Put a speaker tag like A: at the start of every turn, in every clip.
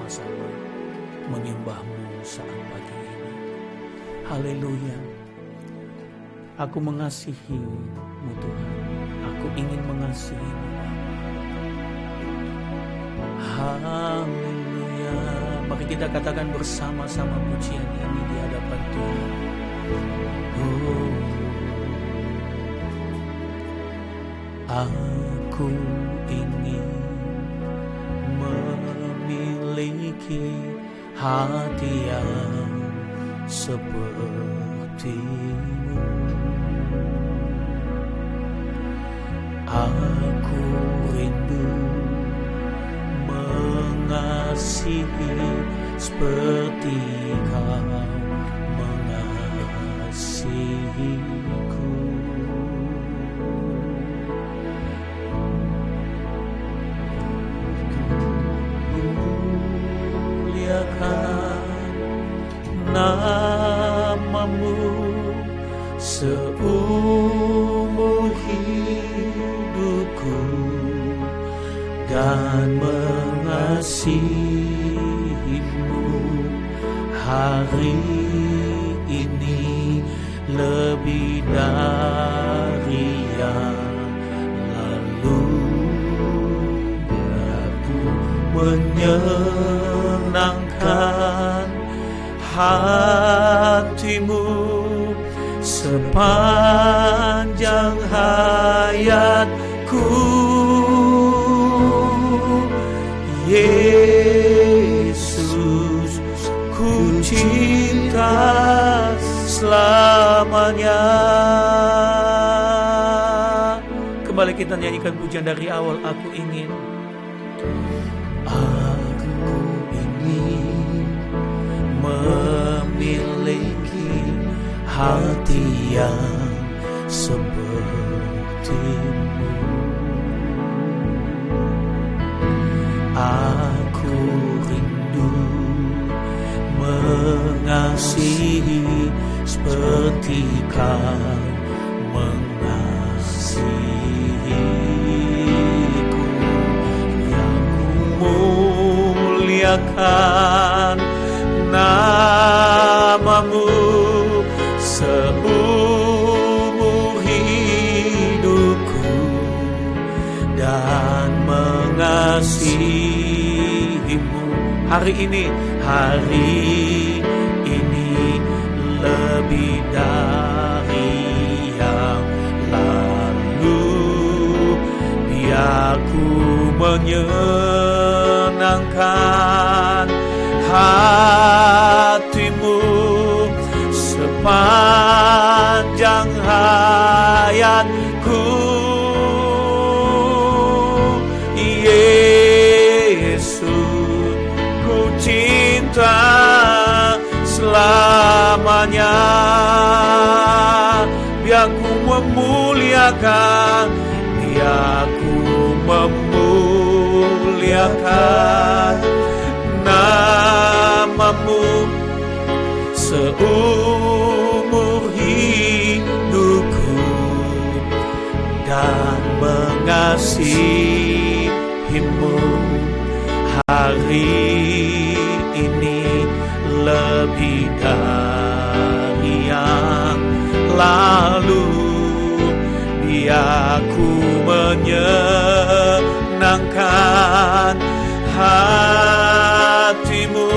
A: bersama-sama menyembah-Mu saat pagi ini. Haleluya. Aku mengasihi-Mu Tuhan. Aku ingin mengasihi-Mu Bapa. Haleluya. Mari kita katakan bersama-sama pujian ini di hadapan Tuhan. Aku ingin memiliki hati yang seperti-Mu. Aku rindu mengasihi seperti Kau mengasihiku. Nama-Mu seumur hidupku dan mengasihi-Mu hari ini lebih dari yang lalu. Aku menyenangkan hati-Mu sepanjang hayatku. Yesus, ku cinta selamanya. Kembali kita nyanyikan pujian dari awal. Aku ingin memiliki hati yang seperti-Mu. Aku rindu mengasihi seperti Kau mengasihiku. Yang muliakan nama-Mu seumur hidupku dan mengasihi-Mu hari ini lebih dari yang lalu. Biar ku menyenangkan hati-Mu sepanjang hayatku. Yesus, ku cinta selamanya. Biar ku memuliakan, biar ku memuliakan nama-Mu seumur hidupku dan mengasihi-Mu hari ini lebih dari yang lalu. Biar ku menyenangkan hati-Mu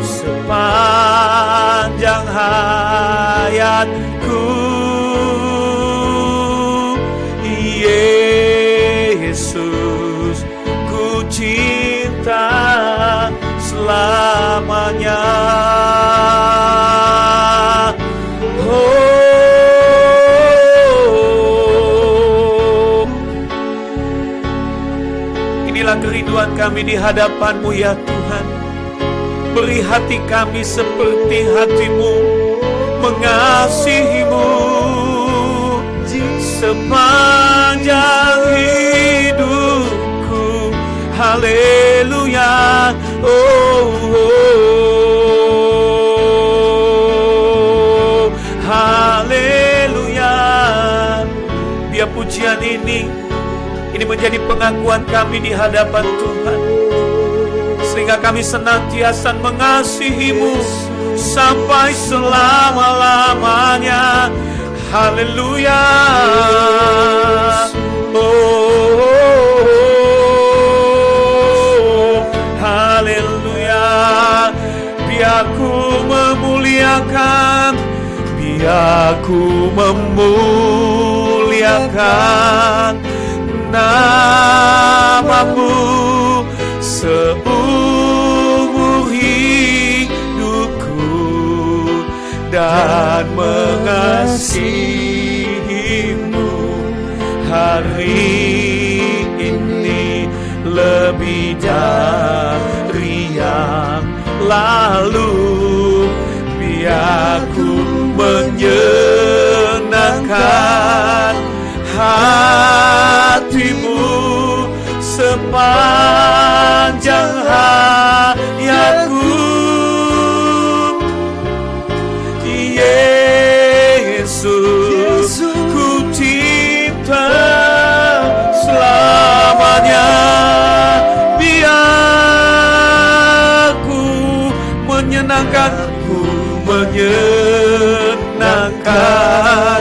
A: sepanjang hayatku. Yesus, ku cinta selamanya. Inilah kerinduan kami di hadapan-Mu ya Tuhan. Beri hati kami seperti hati-Mu, mengasihi-Mu sepanjang hidupku. Haleluya. Haleluya. Biar pujian ini menjadi pengakuan kami di hadapan Tuhan. sehingga kami senantiasa mengasihi-Mu sampai selama-lamanya. Haleluya. Haleluya. Biar ku memuliakan, biar ku memuliakan nama-Mu seumur hidupku, dan mengasihi-Mu hari ini lebih dari yang lalu. Biar ku menyenangkan hati-Mu sepanjang hayatku. Yesus, ku cinta selamanya. Biar ku menyenangkan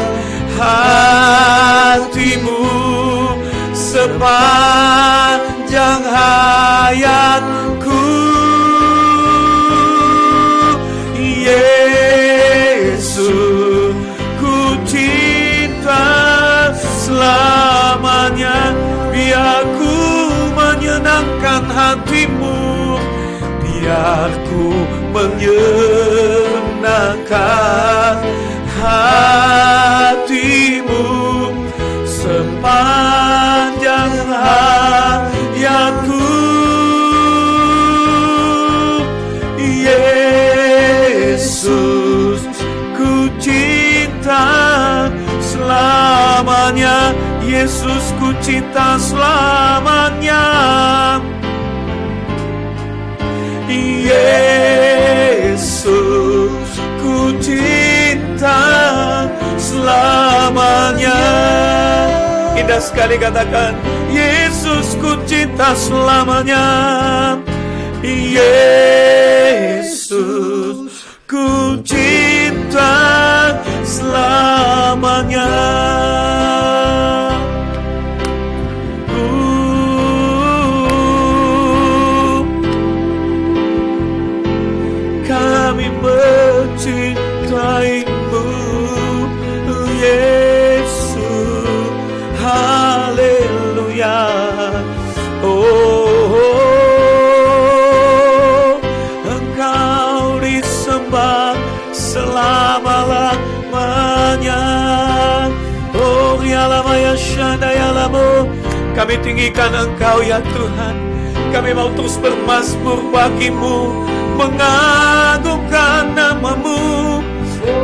A: hati-Mu sepanjang hayatku. Yesus, ku cinta selamanya. Biar ku menyenangkan hati-Mu, biar ku menyenangkan hati-Mu sepanjang hayatku. Yesus, ku cinta selamanya. Yesus, ku cinta selamanya. Yesus, ku cinta selamanya. Indah sekali katakan, Yesus, ku cinta selamanya. Yesus, ku cinta selamanya. Kami mencintai-Mu, Yesus. Haleluya. Engkau disembah selama-lamanya. Rialamaya Shandayalamu. Kami tinggikan Engkau ya Tuhan. Kami mau terus bermazmur bagi-Mu, mengagungkan nama-Mu,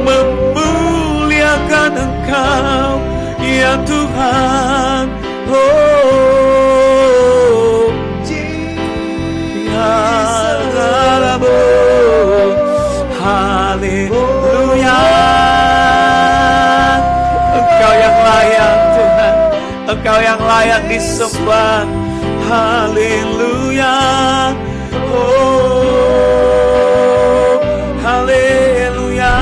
A: memuliakan Engkau ya Tuhan. Haleluya. Engkau yang layak Tuhan, Engkau yang layak disembah. Haleluya. Haleluya.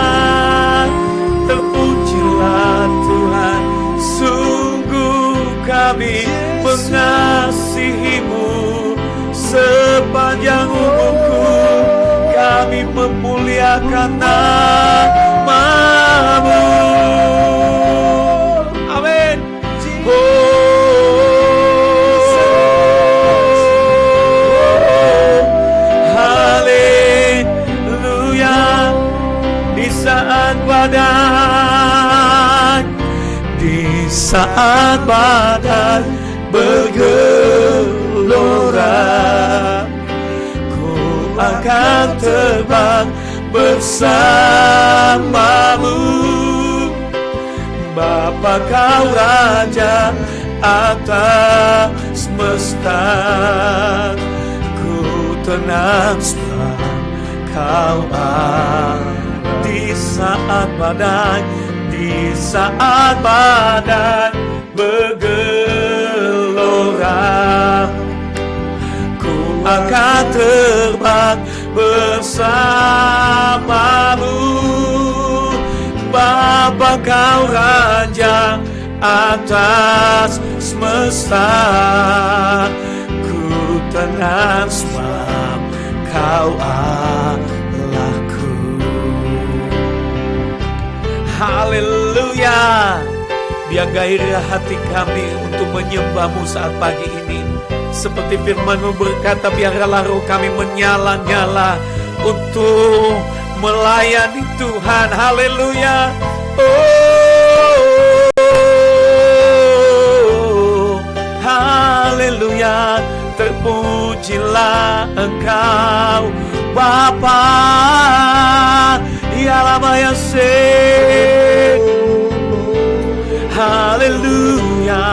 A: Terpujilah Tuhan. Sungguh kami mengasihi-Mu sepanjang umurku. Kami memuliakan nama-Mu. Amin. Haleluya. Di saat badai, di saat badai bergelora, ku akan terbang bersama-Mu. Bapa, Kau Raja atas semesta, ku tenang sebab Kau ada. Di saat badai, di saat badai bergelora, ku akan bersamamu. Bapa, Kau Raja atas semesta, ku tenang sebab Kau Allahku. Haleluya. Biar gairah hati kami untuk menyembah-Mu saat pagi ini. Seperti firman-Mu berkata, biarlah roh kami menyala-nyala untuk melayani Tuhan. Haleluya. Oh, haleluya. Terpujilah Engkau Bapa, ya Lama haleluya.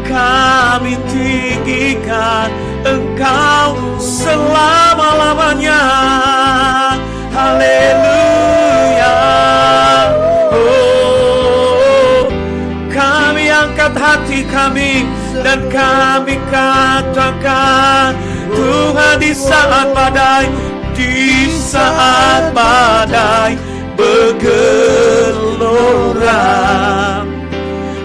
A: Kami tinggikan Engkau selama-lamanya. Haleluya. Oh, kami angkat hati kami dan kami katakan, Tuhan, di saat badai bergelora,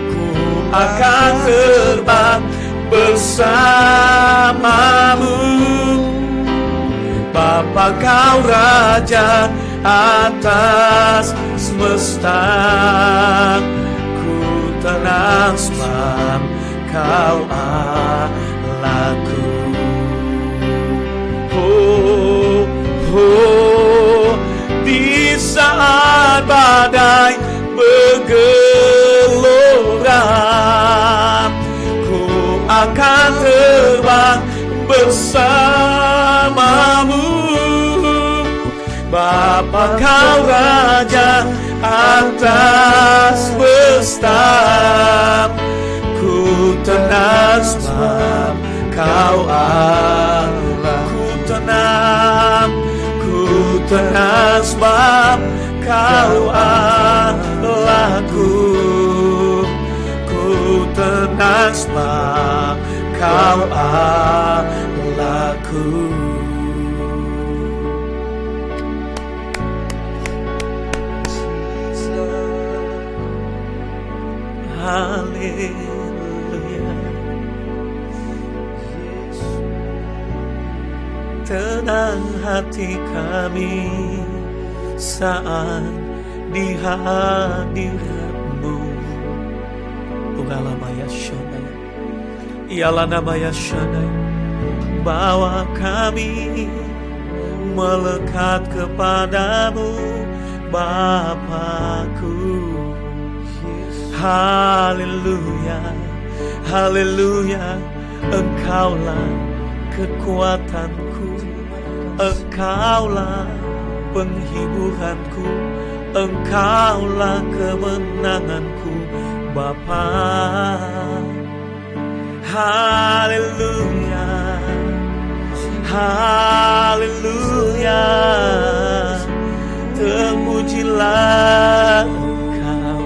A: ku akan terbang bersamamu. Bapa, Kau Raja atas semesta, ku tenang sebab Kau Allahku. Oh, oh, di saat badai bergelora, ku akan terbang bersamamu. Bapa, Kau Raja atas semesta, ku tenang sebab Kau Allah. Ku tenang sebab Kau Allahku. Ku tenang sebab Kau Allahku. Haleluya. Tenang hati kami saat di hadirat-Mu. Ugalamaya Shanaya, ialah namanya Shanaya. Bawa kami melekat kepadamu, Bapakku. Haleluya, haleluya. Engkaulah kekuatanku, Engkaulah penghiburanku, Engkaulah kemenanganku, Bapa. Haleluya, haleluya. Terpujilah Engkau,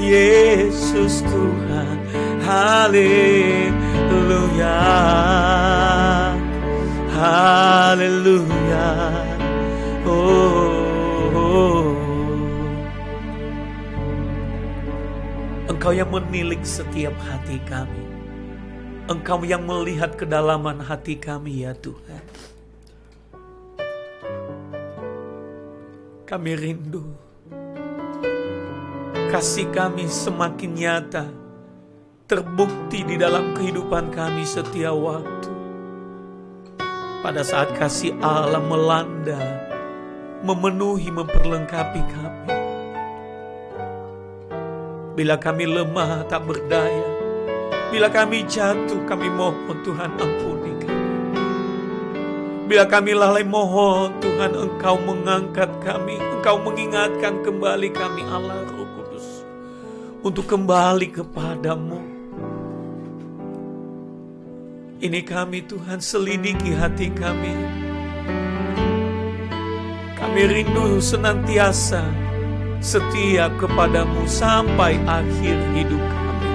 A: Yesus Tuhan. Haleluya, haleluya. Oh, Engkau yang menilik setiap hati kami, Engkau yang melihat kedalaman hati kami, ya Tuhan. Kami rindu kasih kami semakin nyata, terbukti di dalam kehidupan kami setiap waktu. Pada saat kasih Allah melanda, memenuhi, memperlengkapi kami. Bila kami lemah tak berdaya, bila kami jatuh, kami mohon Tuhan ampuni kami. Bila kami lalai, mohon Tuhan Engkau mengangkat kami, Engkau mengingatkan kembali kami, Allah Roh Kudus, untuk kembali kepadamu. Ini kami Tuhan, selidiki hati kami. Kami rindu senantiasa setia kepadamu sampai akhir hidup kami.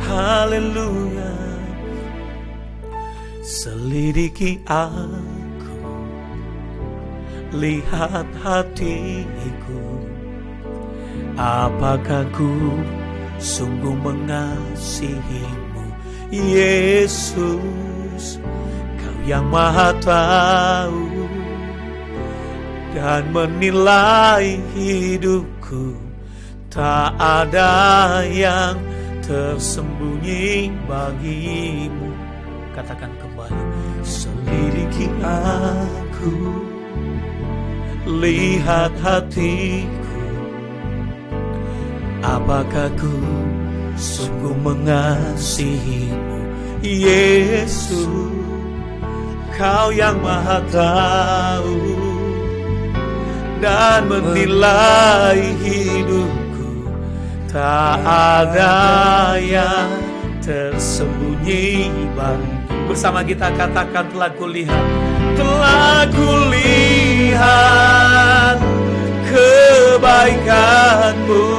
A: Haleluya. Selidiki aku lihat hatiku, apakah ku sungguh mengasihimu, Yesus. Kau yang Maha tahu dan menilai hidupku, tak ada yang tersembunyi bagimu. Katakan kembali, selidiki aku, lihat hatiku, apakah ku sungguh mengasihimu, Yesus. Kau yang Maha tahu dan menilai hidupku, tak ada yang tersembunyi bagimu. Bersama kita katakan, telah kulihat kebaikanmu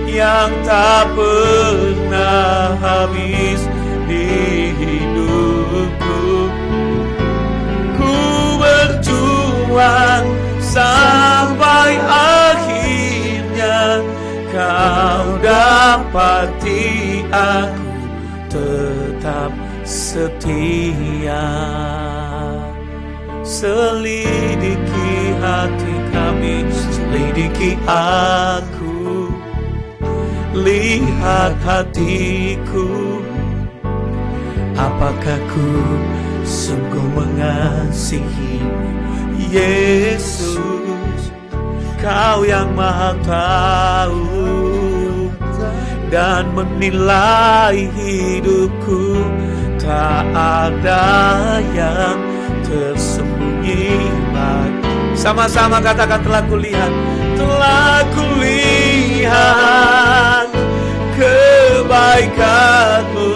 A: yang tak pernah habis di hidupku. Ku berjuang sampai akhirnya kau dapati aku tetap setia. Selidiki hati kami, selidiki aku, lihat hatiku, apakah ku sungguh mengasihimu, Yesus. Kau yang Maha tahu dan menilai hidupku, tak ada yang tersembunyi bagi. Sama-sama katakan, telah kulihat kebaikanmu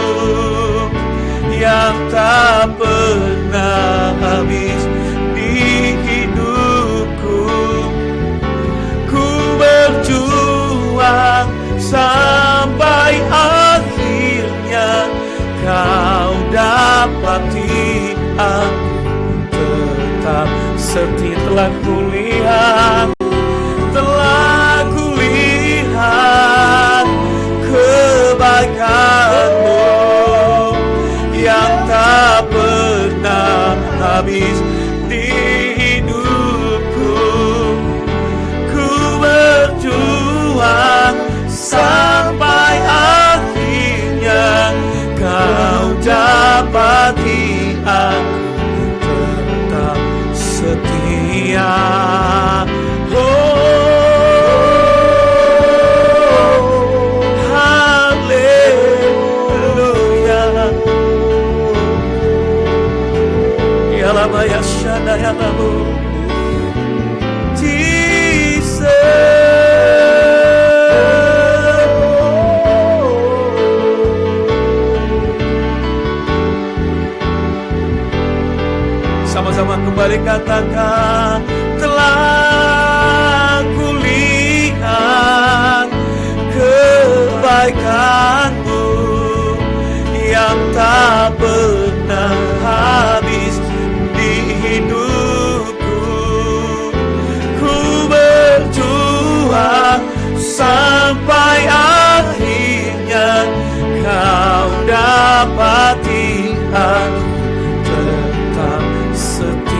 A: yang tak pernah habis di hidupku. Ku berjuang sampai akhirnya kau dapati aku tetap setia. Telah kulihat kebaikanmu yang tak pernah habis di hidupku. Ku berjuang sampai akhirnya kau dapati aku tetap setia. Haleluya. Ya lama ya syada ya lamu sama-sama kembali katakan, telah kulihat kebaikanmu yang tak pernah habis di hidupku. Ku berjuang sampai akhirnya kau dapati aku tetap setia.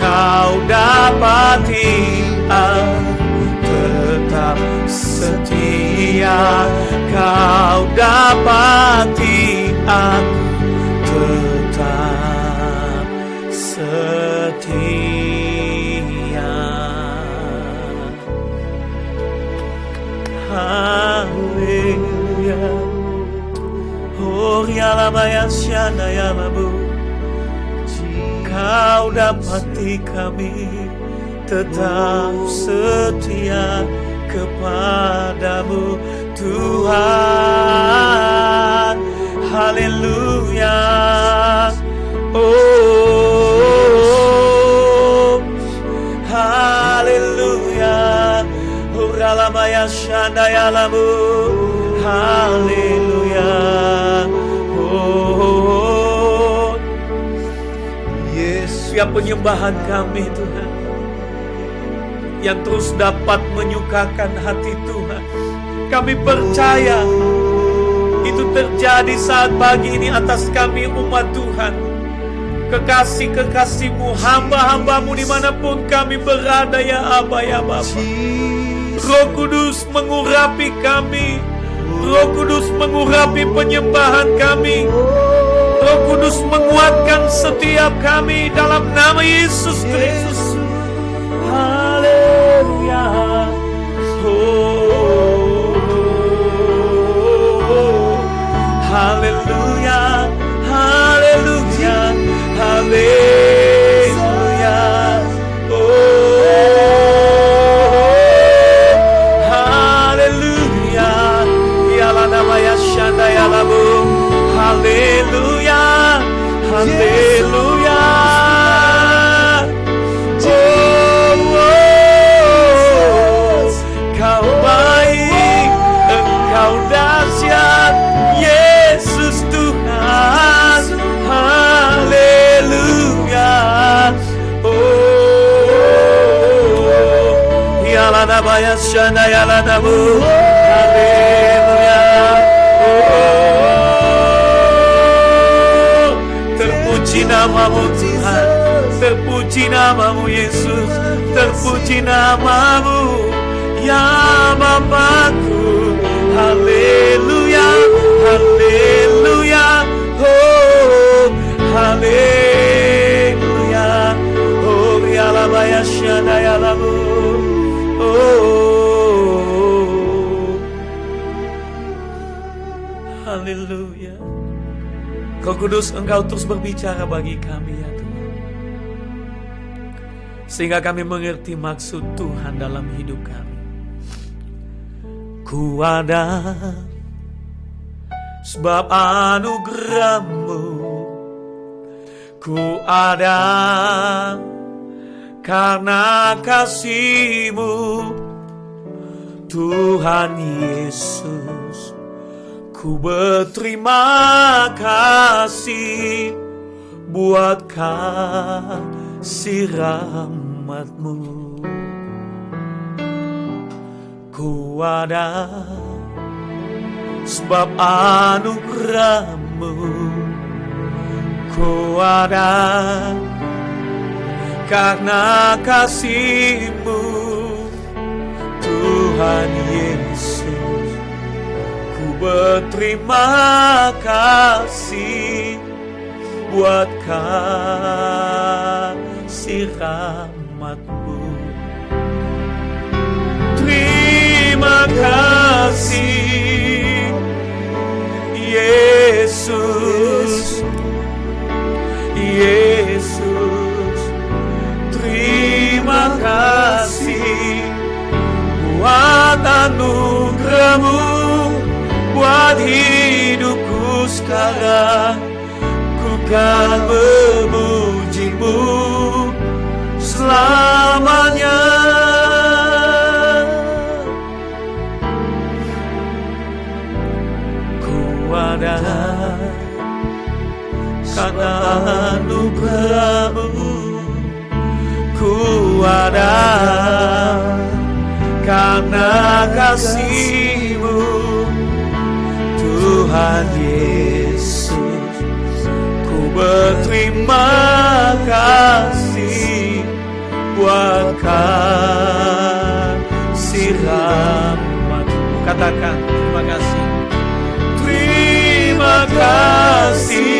A: Kau dapati aku tetap setia. Kau dapati aku tetap setia. Haleluya. Oh ya lama ya syana ya labu, kau dapati kami tetap setia kepadamu Tuhan. Haleluya. Oh, haleluya. Uralamaya shandaya lamu. Haleluya. Oh, Yesus. setiap penyembahan kami Tuhan, yang terus dapat menyukakan hati Tuhan. Kami percaya itu terjadi saat pagi ini atas kami umat Tuhan, kekasih-kekasih-Mu, hamba-hamba-Mu dimanapun kami berada ya Aba ya Bapa. Roh Kudus mengurapi kami, Roh Kudus mengurapi penyembahan kami, Roh Kudus menguatkan setiap kami dalam nama Yesus Kristus. Haleluya. Haleluya, haleluya, haleluya. Haleluya. Yala namanya Shanda Yalabu. Haleluya, haleluya. Kau baik, Engkau dahsyat, Yesus Tuhan. Haleluya. Yala namanya Shanda Yalabu. Haleluya. Terpuji namamu Tuhan, terpuji namamu Yesus, terpuji namamu ya Bapakku. Haleluya, haleluya, oh haleluya, oh yalabaya syada yalabu, oh haleluya. Roh Kudus, Engkau terus berbicara bagi kami ya Tuhan, sehingga kami mengerti maksud Tuhan dalam hidup kami. Ku ada sebab anugerah-Mu, ku ada karena kasih-Mu, Tuhan Yesus. Ku berterima kasih buat kasih rahmat-Mu. Ku ada sebab anugerah-Mu, ku ada karena kasih-Mu, Tuhan Yesus. Ku berterima kasih buat kasih rahmat-Mu. Terima kasih Yesus, Yesus. Terima kasih buat anugerah-Mu, buat hidupku sekarang. Ku kan memuji-Mu selamanya. Ku ada karena anugerah-Mu, ku ada karena kasih-Mu, Tuhan Yesus. Ku berterima kasih buat kasih rahmat-Mu. Katakan terima kasih. Terima kasih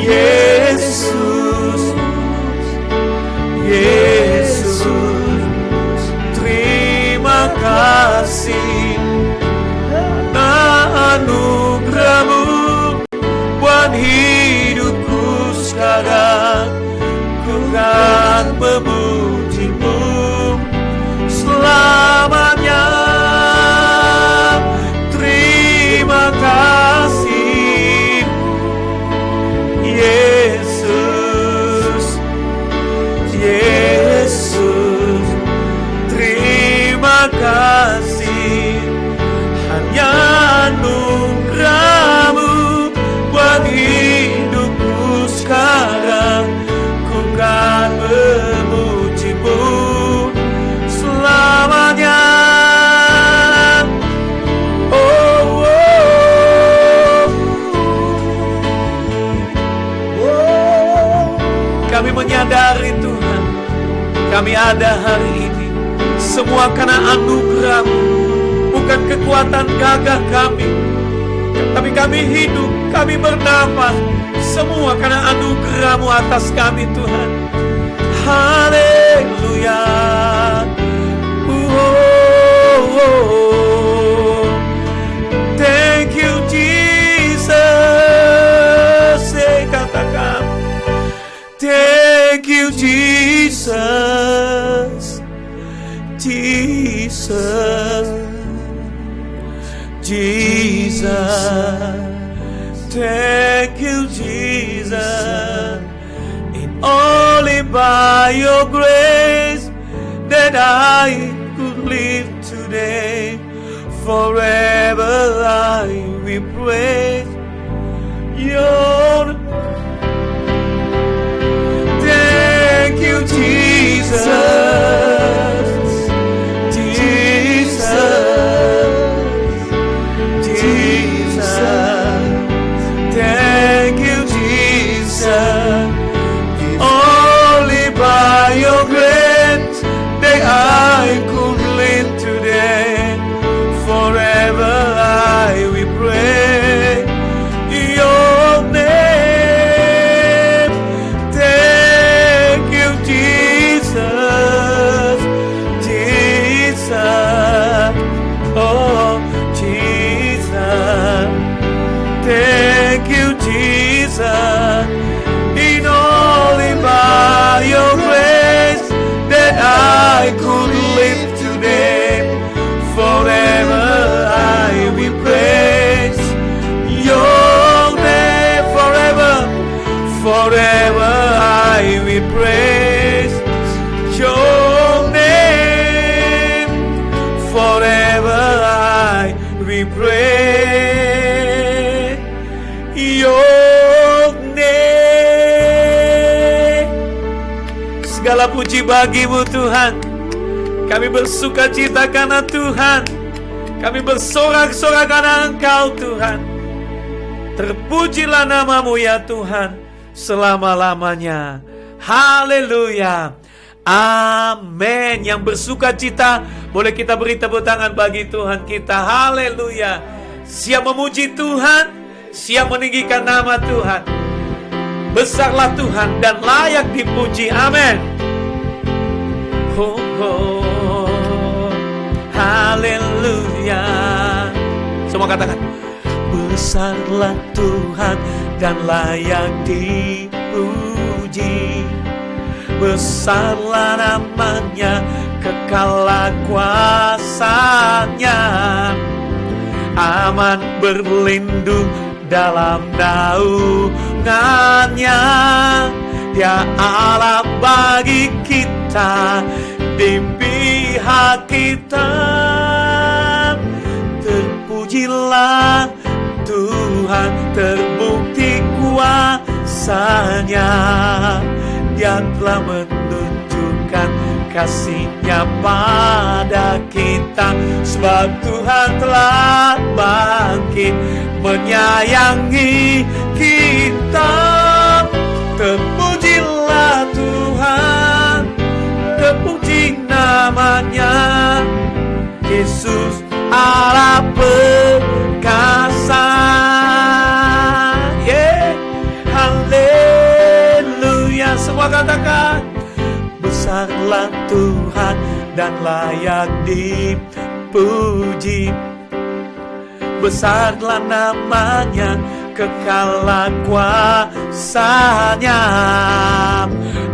A: Yesus, Yesus. Terima kasih anugerah-Mu buat hidupku sekarang. Ku kan memuji-Mu selamanya. Terima kasih Yesus, Yesus. Kami ada hari ini semua karena anugerah-Mu, bukan kekuatan gagah kami, tapi kami hidup, kami bernafas, semua karena anugerah-Mu atas kami Tuhan. Haleluya. Thank you Jesus. Katakan thank you Jesus. Jesus, Jesus, thank you Jesus. And only by your grace that I could live today. Forever I will praise your. Thank you Jesus. I could live today. Forever I will pray your name. Thank you Jesus. Jesus, oh Jesus. Thank you Jesus. In only by your grace that I could live today. Forever I will praise your name. Forever, forever I will praise your name. Forever I will praise your name. Segala puji bagi-Mu Tuhan. Kami bersuka cita karena Tuhan. Kami bersorak-sorak karena Engkau Tuhan. Terpujilah nama-Mu ya Tuhan selama-lamanya. Haleluya. Amin. Yang bersuka cita, boleh kita beri tepuk tangan bagi Tuhan kita. Haleluya. Siap memuji Tuhan, siap meninggikan nama Tuhan. Besarlah Tuhan dan layak dipuji. Amin. Oh, oh, haleluya. Semua katakan, besarlah Tuhan dan layak dipuji. Besarlah namanya, kekalah kuasanya. Aman berlindung dalam naungannya. Dia Allah bagi kita, di pihak kita. Terpujilah Tuhan, terbukti kuasanya. Dia telah menunjukkan kasih-Nya pada kita. Sebab Tuhan telah bangkit menyayangi kita. Terpujilah Tuhan, terpuji namanya. Yesus Allah perkasa. Yeah. Haleluya. Semua katakan, besarlah Tuhan dan layak dipuji. Besarlah namanya, kekalah kuasanya.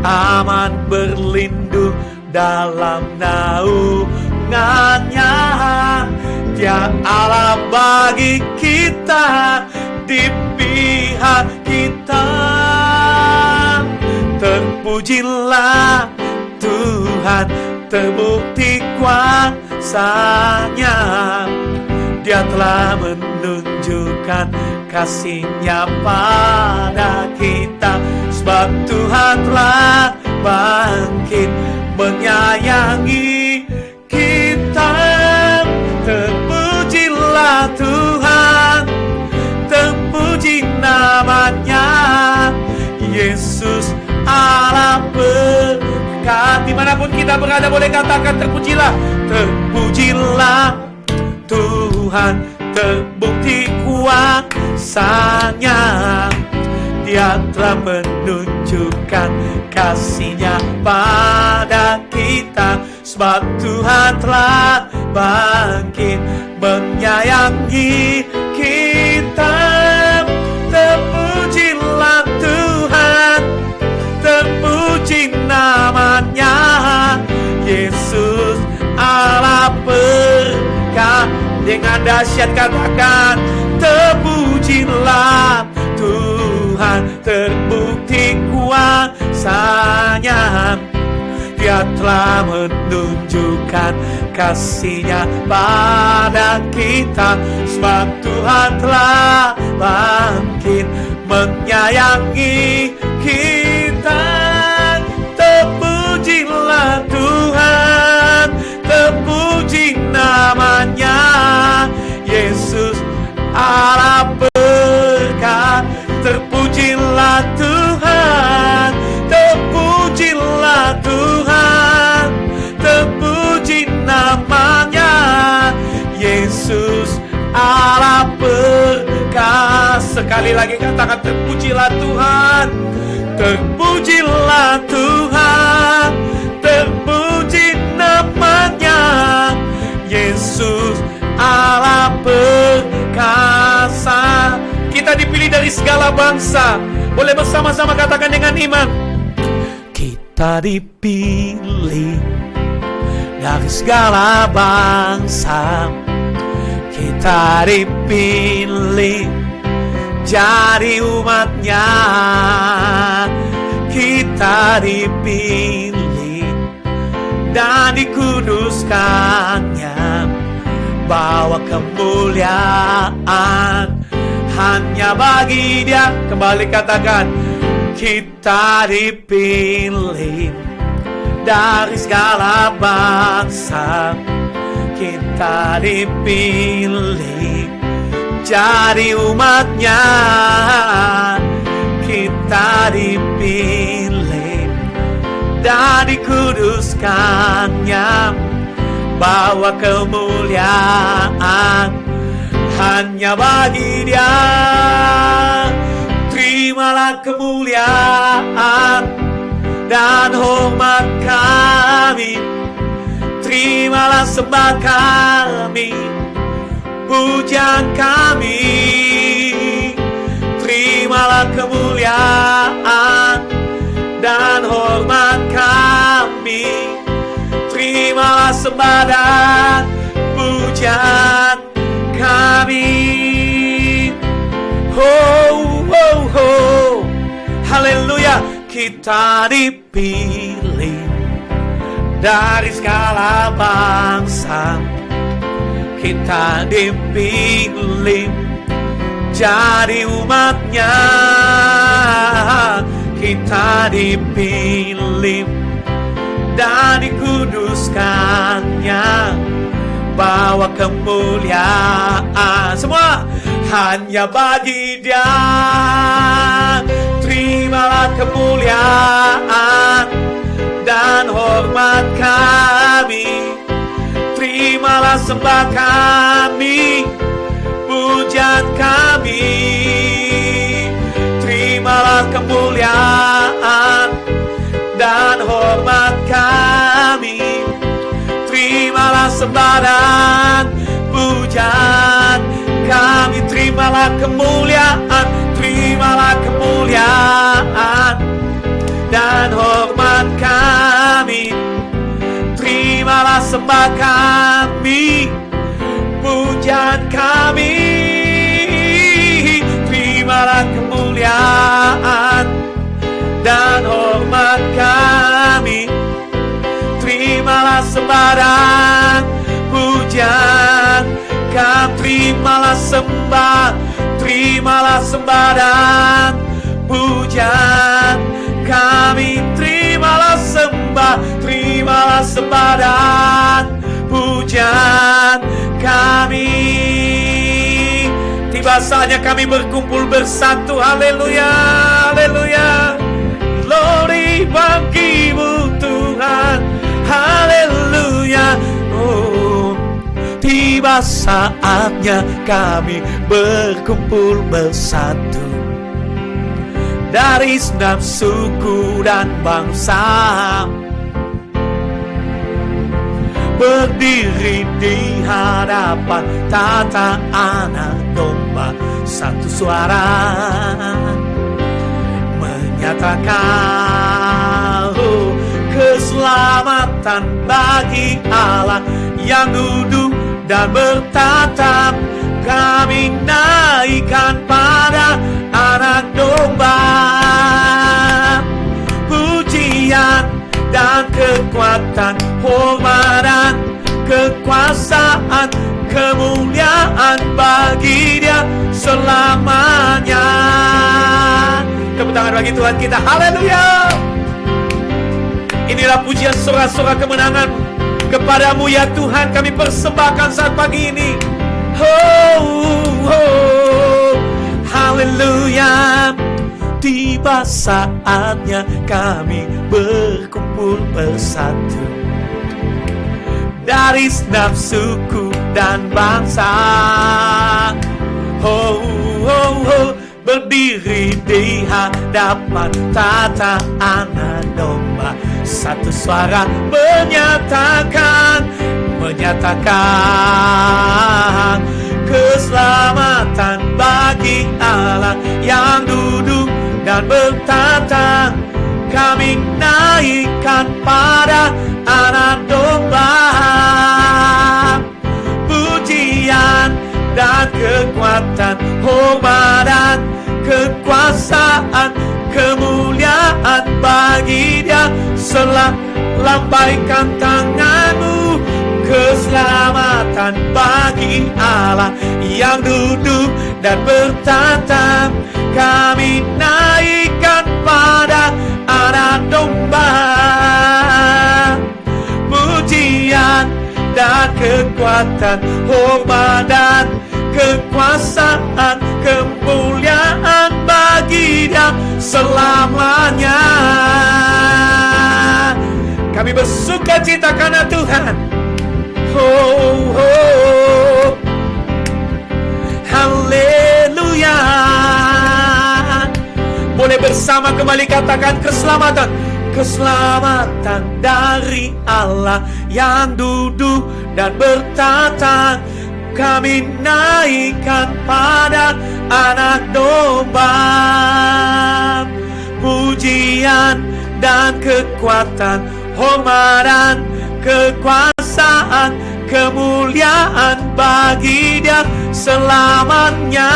A: Aman berlindung dalam naungannya. Dia Allah bagi kita, di pihak kita. Terpujilah Tuhan, terbukti kuasanya. Dia telah menunjukkan kasih-Nya pada kita. Sebab Tuhan telah bangkit menyayangi kita. Terpujilah Tuhan, terpuji namanya. Yesus Allah berkat. Dimanapun kita berada, boleh katakan terpujilah. Terpujilah Tuhan, terbukti kuasa-Nya. Dia telah menunjukkan kasih-Nya pada kita, sebab Tuhan telah bangkit menyayangi kita. Terpujilah Tuhan, terpuji namanya, Yesus Allah berkat. Dengan dahsyat katakan, terpujilah Tuhan, terbukti kuasa-Nya. Dia telah menunjukkan kasih-Nya pada kita, sebab Tuhan telah bangkit menyayangi kita. Terpujilah Tuhan, terpuji namanya, Yesus Allah berkat. Terpujilah Tuhan, terpujilah Tuhan, terpuji namanya, Yesus Allah berkat. Sekali lagi katakan, terpujilah Tuhan, terpujilah Tuhan, terpuji namanya, Yesus Allah perkasa. Kita dipilih dari segala bangsa. Boleh bersama-sama katakan dengan iman. Kita dipilih dari segala bangsa. Kita dipilih jadi umat-Nya. Kita dipilih dan dikuduskan-Nya, bawa kemuliaan hanya bagi Dia. Kembali katakan, kita dipilih dari segala bangsa. Kita dipilih jadi umat-Nya. Kita dipilih dan dikuduskan-Nya, bawa kemuliaan hanya bagi Dia. Terimalah kemuliaan dan hormat kami, terimalah sembah kami, pujian kami. Terimalah kemuliaan dan hormat kami, terimalah sembah dan pujian kami. Oh, oh, oh, haleluya. Kita dipilih dari segala bangsa. Kita dipilih jadi umat-Nya. Kita dipilih dan dikuduskan-Nya, bawa kemuliaan semua hanya bagi Dia. Terimalah kemuliaan dan hormat kami, terimalah sembah kami, pujian kami. Terimalah kemuliaan dan hormat kami, terimalah sembah dan pujian kami. Terimalah kemuliaan, terimalah kemuliaan dan hormat kami, terimalah sembah kami, pujian kami. Terimalah kemuliaan dan hormat kami, terimalah sembah dan pujian kami. Terimalah sembah, terimalah sembah dan pujian kami. Terimalah sembah, terimalah sembah dan pujian kami. Tiba saatnya kami berkumpul bersatu. Haleluya, haleluya. Glory bagimu Tuhan, haleluya. Oh, tiba saatnya kami berkumpul bersatu dari segenap suku dan bangsa, berdiri di hadapan tata anak domba, satu suara menyatakan keselamatan bagi Allah yang duduk dan bertatap. Kami naikkan pada anak domba pujian dan kekuatan, hormat dan kekuasaan, kemuliaan bagi Dia selamanya. Tepuk tangan bagi Tuhan kita, haleluya. Inilah pujian sorak-sorak kemenangan kepadamu ya Tuhan, kami persembahkan saat pagi ini. Haleluya. Tiba saatnya kami berkumpul bersatu dari segenap suku dan bangsa, berdiri di hadapan tata anak domba, satu suara menyatakan keselamatan bagi Allah yang duduk dan bertata. Kami naikkan pada anak domba pujian dan kekuatan, hormat dan kekuasaan, kemuliaan bagi Dia. Lambaikan tanganmu, keselamatan bagi Allah yang duduk dan bertata. Kami naikkan pada anak domba pujian dan kekuatan, hormat dan kekuasaan, kemuliaan bagi Dia selamanya. Kami bersuka cita karena Tuhan. Haleluya. Boleh bersama kembali katakan keselamatan. Keselamatan dari Allah yang duduk dan bertata. Kami naikkan pada anak domba pujian dan kekuatan, hormat dan kekuasaan, kemuliaan bagi Dia selamanya.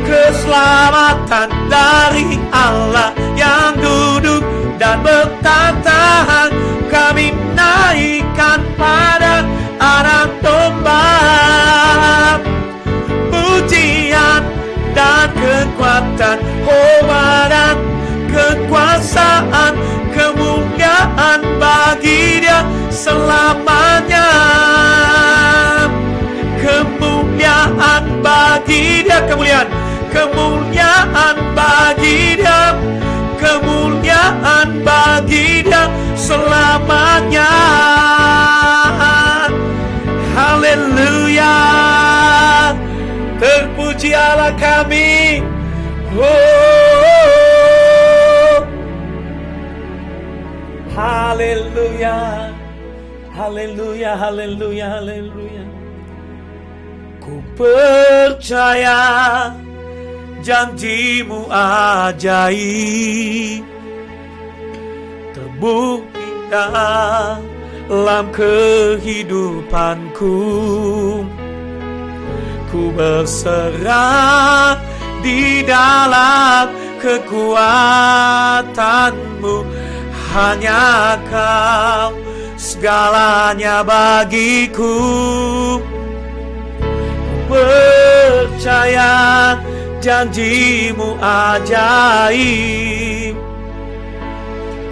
A: Keselamatan dari Allah yang duduk dan bertata. Kami naikkan pada anak domba pujian dan kekuatan, hormat dan kekuasaan, kemuliaan bagi Dia selamanya. Kemuliaan bagi Dia, kemuliaan bagi Dia, kemuliaan bagi Dia selamanya. Haleluya. Terpuji Allah kami. Haleluya. Haleluya, haleluya, haleluya. Ku percaya janji-Mu ajaib, terbukti dalam kehidupanku. Ku berserah di dalam kekuatan-Mu, hanya Kau segalanya bagiku. Ku percaya janji-Mu ajaib,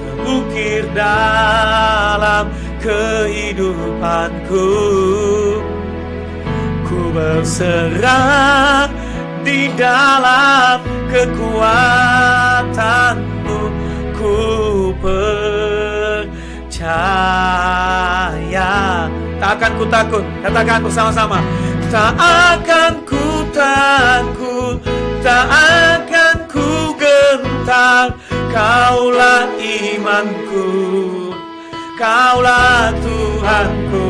A: terukir dalam kehidupanku. Ku berserah di dalam kekuatan-Mu. Ku percaya percaya. Tak akan ku takut. Katakan bersama-sama. Tak akan ku takut, tak akan ku gentar. Kaulah imanku, Kaulah Tuhanku.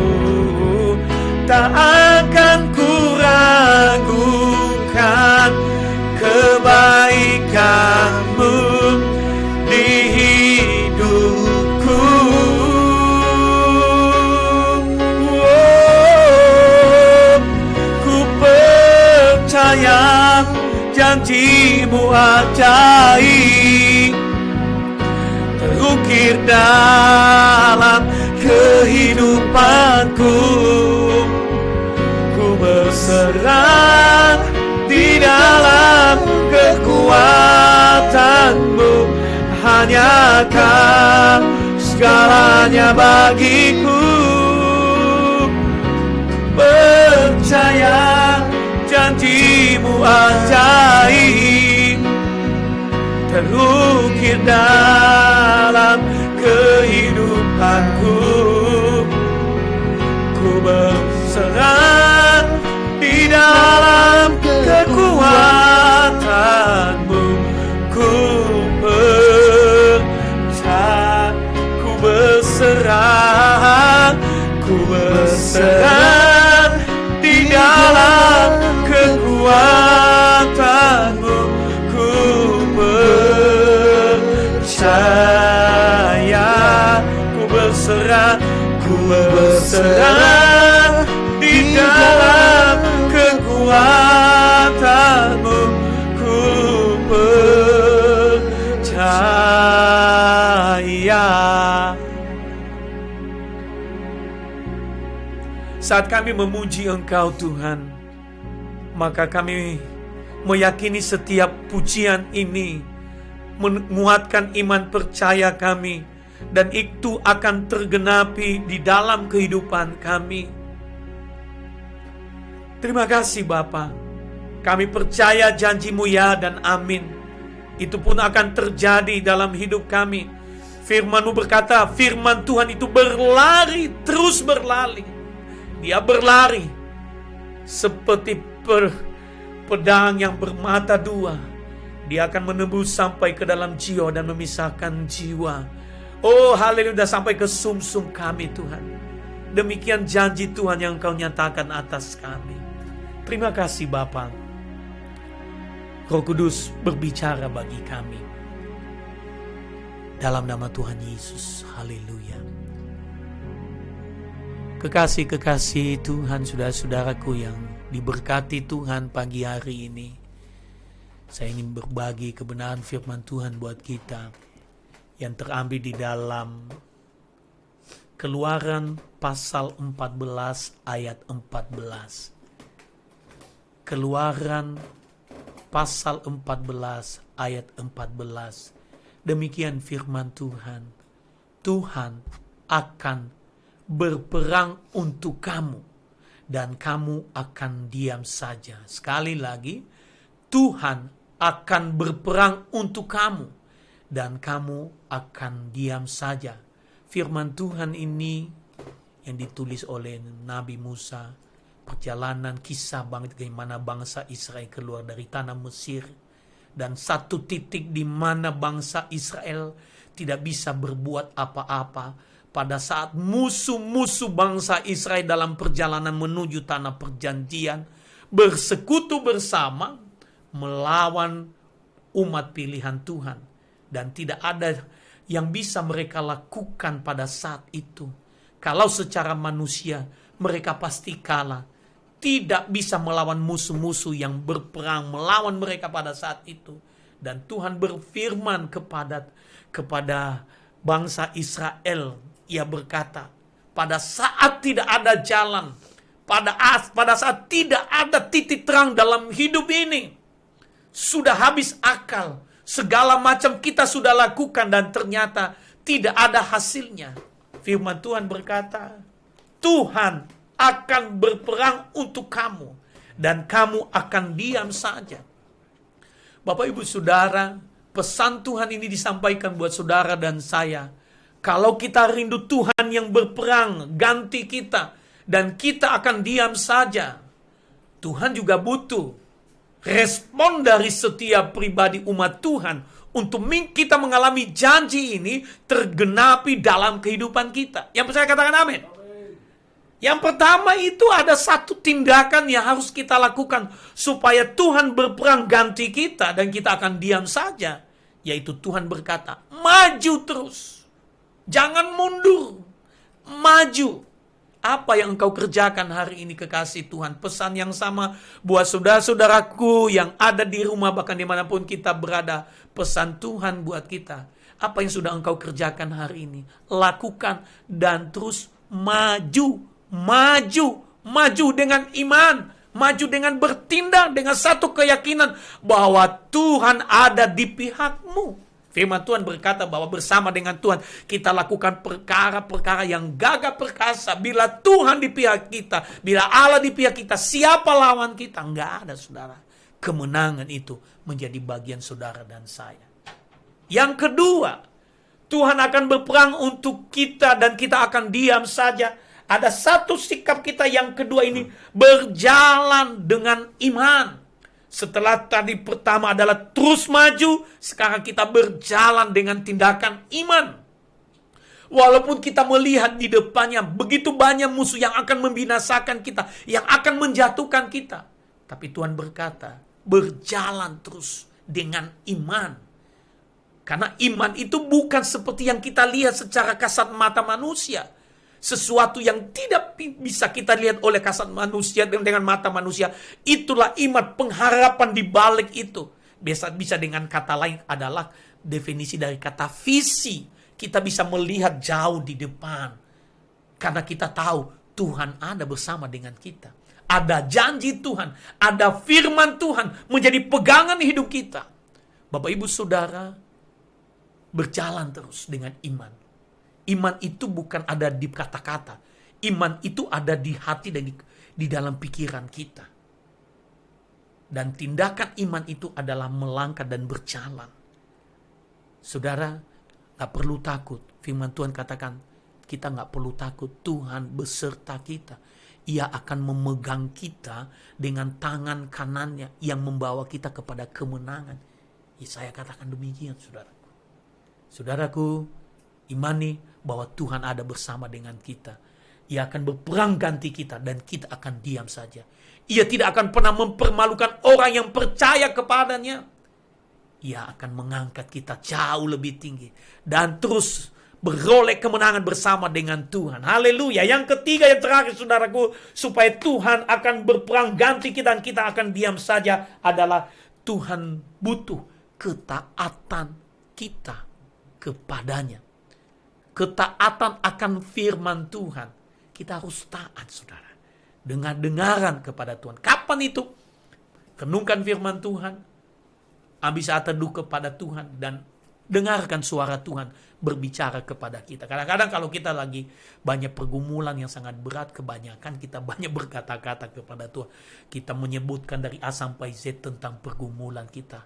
A: Tak akan ku ragukan kebaikan-Mu di hidupku. Ku percaya janji-Mu ajaib, terukir dalam kehidupanku. Ku berserah di dalam kekuatan-Mu, hanya Kau segalanya bagiku. Percaya janji-Mu ajaib, terukir dalam kehidupanku. Ku berserah di dalam kekuatan-Mu. Ku percaya, ku berserah, ku berserah di dalam kekuatan-Mu. Ku percaya, ku berserah, ku berserah di dalam kekuatan-Mu. Ku percaya. Saat kami memuji Engkau Tuhan, maka kami meyakini setiap pujian ini menguatkan iman percaya kami, dan itu akan tergenapi di dalam kehidupan kami. Terima kasih Bapa. Kami percaya janji-Mu ya dan amin. Itu pun akan terjadi dalam hidup kami. Firman-Mu berkata, firman Tuhan itu berlari, terus berlari. Dia berlari seperti pedang yang bermata dua. Dia akan menembus sampai ke dalam jiwa dan memisahkan jiwa. Oh haleluya, sampai ke sumsum kami Tuhan. Demikian janji Tuhan yang Engkau nyatakan atas kami. Terima kasih Bapa. Roh Kudus berbicara bagi kami. Dalam nama Tuhan Yesus, haleluya. Kekasih-kekasih Tuhan, saudara-saudaraku yang diberkati Tuhan pagi hari ini, saya ingin berbagi kebenaran firman Tuhan buat kita yang terambil di dalam Keluaran pasal 14 ayat 14. Keluaran pasal 14 ayat 14. Demikian firman Tuhan. Tuhan akan berperang untuk kamu, dan kamu akan diam saja. Sekali lagi, Tuhan akan berperang untuk kamu, dan kamu akan diam saja. Firman Tuhan ini yang ditulis oleh Nabi Musa, perjalanan kisah bagaimana bangsa Israel keluar dari tanah Mesir, dan satu titik di mana bangsa Israel tidak bisa berbuat apa-apa pada saat musuh-musuh bangsa Israel dalam perjalanan menuju tanah perjanjian bersekutu bersama melawan umat pilihan Tuhan, dan tidak ada yang bisa mereka lakukan pada saat itu. Kalau secara manusia mereka pasti kalah, tidak bisa melawan musuh-musuh yang berperang melawan mereka pada saat itu. Dan Tuhan berfirman kepada bangsa Israel. Ia berkata, pada saat tidak ada jalan, pada saat tidak ada titik terang dalam hidup ini, sudah habis akal, segala macam kita sudah lakukan dan ternyata tidak ada hasilnya. Firman Tuhan berkata, Tuhan akan berperang untuk kamu, dan kamu akan diam saja. Bapak Ibu Saudara, pesan Tuhan ini disampaikan buat saudara dan saya Kalau kita rindu Tuhan yang berperang ganti kita, dan kita akan diam saja, Tuhan juga butuh respon dari setiap pribadi umat Tuhan untuk kita mengalami janji ini tergenapi dalam kehidupan kita. Yang percaya katakan amin. Yang pertama itu ada satu tindakan yang harus kita lakukan supaya Tuhan berperang ganti kita dan kita akan diam saja. Yaitu Tuhan berkata, maju terus. Jangan mundur. Maju. Apa yang engkau kerjakan hari ini kekasih Tuhan? Pesan yang sama buat saudara-saudaraku yang ada di rumah bahkan dimanapun kita berada. Pesan Tuhan buat kita. Apa yang sudah engkau kerjakan hari ini? Lakukan dan terus maju. Maju dengan iman, maju dengan bertindak dengan satu keyakinan bahwa Tuhan ada di pihakmu. Firman Tuhan berkata bahwa bersama dengan Tuhan kita lakukan perkara-perkara yang gagah perkasa. Bila Tuhan di pihak kita, bila Allah di pihak kita, siapa lawan kita? Enggak ada, saudara. Kemenangan itu menjadi bagian saudara dan saya. Yang kedua, Tuhan akan berperang untuk kita dan kita akan diam saja. Ada satu sikap kita yang kedua ini, berjalan dengan iman. Setelah tadi pertama adalah terus maju, sekarang kita berjalan dengan tindakan iman. Walaupun kita melihat di depannya begitu banyak musuh yang akan membinasakan kita, yang akan menjatuhkan kita. Tapi Tuhan berkata, berjalan terus dengan iman. Karena iman itu bukan seperti yang kita lihat secara kasat mata manusia. Sesuatu yang tidak bisa kita lihat oleh kasat manusia dengan mata manusia. Itulah iman, pengharapan di balik itu. Bisa dengan kata lain adalah definisi dari kata visi. Kita bisa melihat jauh di depan. Karena kita tahu Tuhan ada bersama dengan kita. Ada janji Tuhan, ada firman Tuhan menjadi pegangan hidup kita. Bapak Ibu Saudara, berjalan terus dengan iman. Iman itu bukan ada di kata-kata. Iman itu ada di hati dan di dalam pikiran kita. Dan tindakan iman itu adalah melangkah dan berjalan. Saudara, gak perlu takut. Firman Tuhan katakan, kita gak perlu takut. Tuhan beserta kita. Ia akan memegang kita dengan tangan kanannya yang membawa kita kepada kemenangan. Ya, saya katakan demikian, saudaraku. Saudaraku, imani bahwa Tuhan ada bersama dengan kita. Ia akan berperang ganti kita dan kita akan diam saja. Ia tidak akan pernah mempermalukan orang yang percaya kepadanya. Ia akan mengangkat kita jauh lebih tinggi dan terus beroleh kemenangan bersama dengan Tuhan. Haleluya. Yang ketiga, yang terakhir saudaraku, supaya Tuhan akan berperang ganti kita dan kita akan diam saja adalah Tuhan butuh ketaatan kita kepadanya. Ketaatan akan firman Tuhan. Kita harus taat, saudara. Dengar-dengaran kepada Tuhan. Kapan itu? Renungkan firman Tuhan. Ambil saat teduh kepada Tuhan. Dan dengarkan suara Tuhan berbicara kepada kita. Kadang-kadang kalau kita lagi banyak pergumulan yang sangat berat, kebanyakan kita banyak berkata-kata kepada Tuhan. Kita menyebutkan dari A sampai Z tentang pergumulan kita.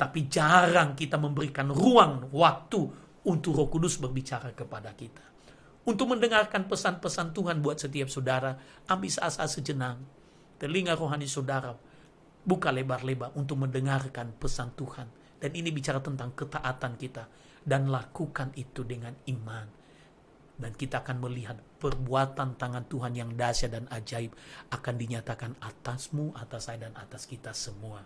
A: Tapi jarang kita memberikan ruang, waktu untuk Roh Kudus berbicara kepada kita. Untuk mendengarkan pesan-pesan Tuhan buat setiap saudara, ambil saat-saat sejenak. Telinga rohani saudara, buka lebar-lebar untuk mendengarkan pesan Tuhan. Dan ini bicara tentang ketaatan kita. Dan lakukan itu dengan iman. Dan kita akan melihat perbuatan tangan Tuhan yang dahsyat dan ajaib akan dinyatakan atasmu, atas saya, dan atas kita semua.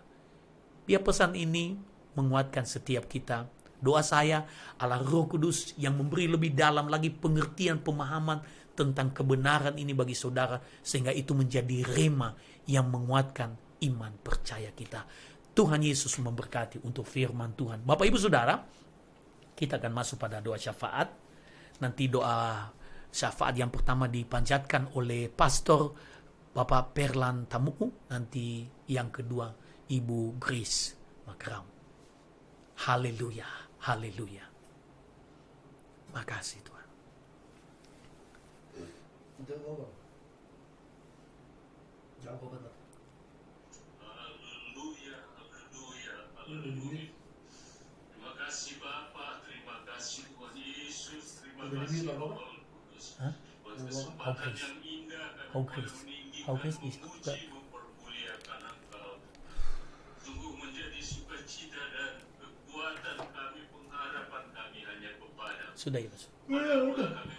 A: Biar pesan ini menguatkan setiap kita. Doa saya, Allah Roh Kudus yang memberi lebih dalam lagi pengertian, pemahaman tentang kebenaran ini bagi saudara. Sehingga itu menjadi rema yang menguatkan iman percaya kita. Tuhan Yesus memberkati untuk firman Tuhan. Bapak Ibu Saudara, kita akan masuk pada doa syafaat. Nanti doa syafaat yang pertama dipanjatkan oleh Pastor Bapak Perlan Tamuku. Nanti yang kedua Ibu Grace Makram. Haleluya. Haleluya. Makasih Tuhan.
B: Haleluya, haleluya, haleluya. Terima kasih Bapa, terima kasih Tuhan Yesus.
A: Hah? How grace? How grace? How grace is God.
B: Sungguh menjadi sukacita dan kekuatan kami, pengharapan kami hanya kepada.
A: Sudah ya, Mas.
B: Kami